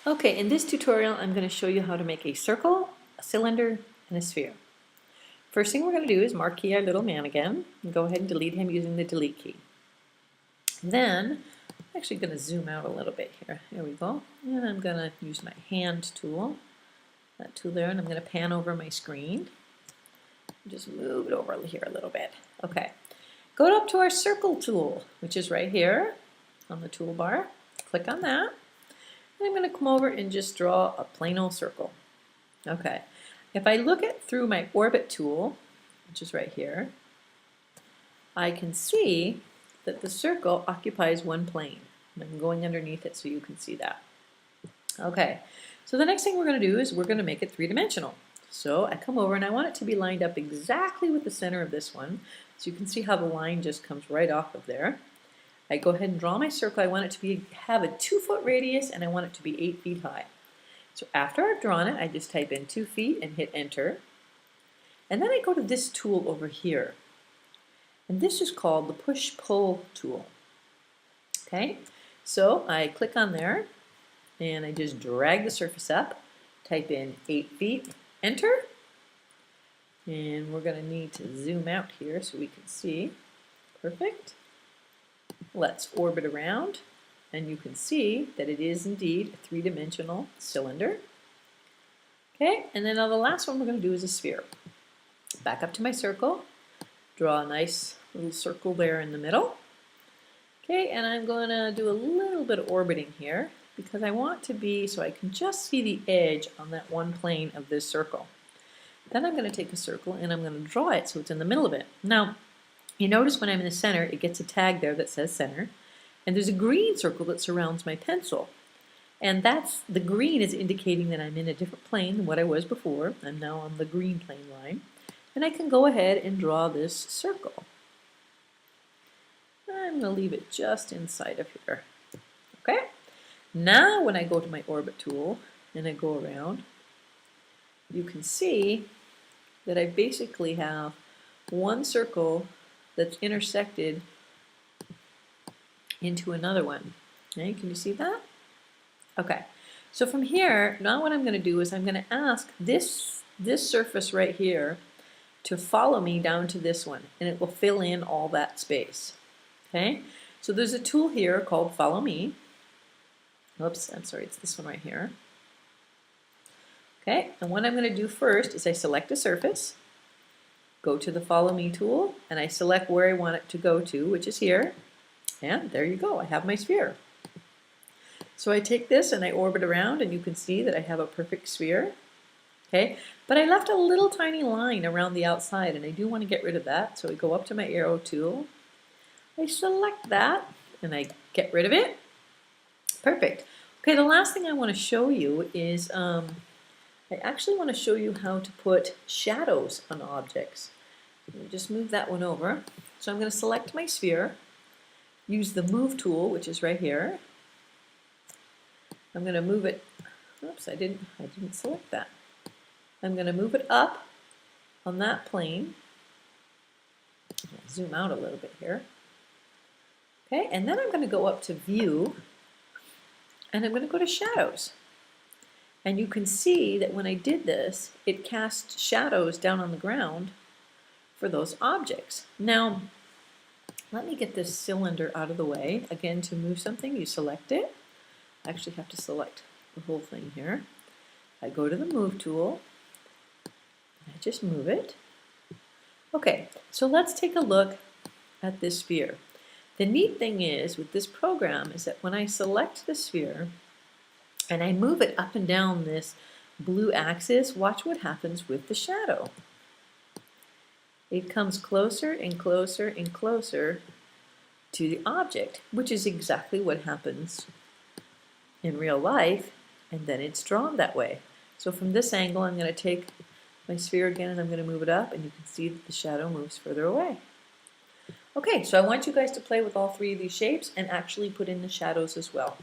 Okay, in this tutorial I'm going to show you how to make a circle, a cylinder, and a sphere. First thing we're going to do is marquee our little man again and go ahead and delete him using the delete key. Then I'm actually going to zoom out a little bit here. There we go. And I'm going to use my hand tool, that tool there, and I'm going to pan over my screen. Just move it over here a little bit. Okay. Go up to our circle tool, which is right here on the toolbar. Click on that. And I'm going to come over and just draw a plain old circle. Okay. If I look at through my orbit tool, which is right here, I can see that the circle occupies one plane. And I'm going underneath it so you can see that. Okay. So the next thing we're going to do is we're going to make it three-dimensional. So I come over and I want it to be lined up exactly with the center of this one. So you can see how the line just comes right off of there. I go ahead and draw my circle. I want it to have a 2-foot radius and I want it to be 8 feet high. So after I've drawn it, I just type in 2 feet and hit enter. And then I go to this tool over here. And this is called the push-pull tool. Okay, so I click on there and I just drag the surface up, type in 8 feet, enter. And we're going to need to zoom out here so we can see. Perfect. Let's orbit around, and you can see that it is indeed a three-dimensional cylinder. Okay, and then now the last one we're going to do is a sphere. Back up to my circle, draw a nice little circle there in the middle. Okay, and I'm going to do a little bit of orbiting here because I want to be so I can just see the edge on that one plane of this circle. Then I'm going to take a circle and I'm going to draw it so it's in the middle of it. Now, you notice when I'm in the center, it gets a tag there that says center, and there's a green circle that surrounds my pencil. And that's the green is indicating that I'm in a different plane than what I was before. I'm now on the green plane line. And I can go ahead and draw this circle. I'm going to leave it just inside of here. Okay? Now when I go to my orbit tool and I go around, you can see that I basically have one circle that's intersected into another one. Okay, can you see that? Okay, so from here, now what I'm going to do is I'm going to ask this surface right here to follow me down to this one, and it will fill in all that space. Okay, so there's a tool here called Follow Me. Oops, I'm sorry, it's this one right here. Okay, and what I'm going to do first is I select a surface, go to the Follow Me tool, and I select where I want it to go to, which is here. And there you go, I have my sphere. So I take this and I orbit around, and you can see that I have a perfect sphere. Okay, but I left a little tiny line around the outside, and I do want to get rid of that. So I go up to my arrow tool, I select that, and I get rid of it. Perfect. Okay, the last thing I want to show you is I actually want to show you how to put shadows on objects. Let me just move that one over. So I'm going to select my sphere, use the move tool, which is right here. I'm going to move it. Oops, I didn't select that. I'm going to move it up on that plane. I'll zoom out a little bit here. Okay, and then I'm going to go up to View, and I'm going to go to Shadows. And you can see that when I did this, it cast shadows down on the ground for those objects. Now, let me get this cylinder out of the way. Again, to move something, you select it. I actually have to select the whole thing here. I go to the Move tool. I just move it. Okay, so let's take a look at this sphere. The neat thing is with this program is that when I select the sphere and I move it up and down this blue axis, watch what happens with the shadow. It comes closer and closer and closer to the object, which is exactly what happens in real life, and then it's drawn that way. So from this angle, I'm going to take my sphere again and I'm going to move it up, and you can see that the shadow moves further away. Okay, so I want you guys to play with all three of these shapes and actually put in the shadows as well.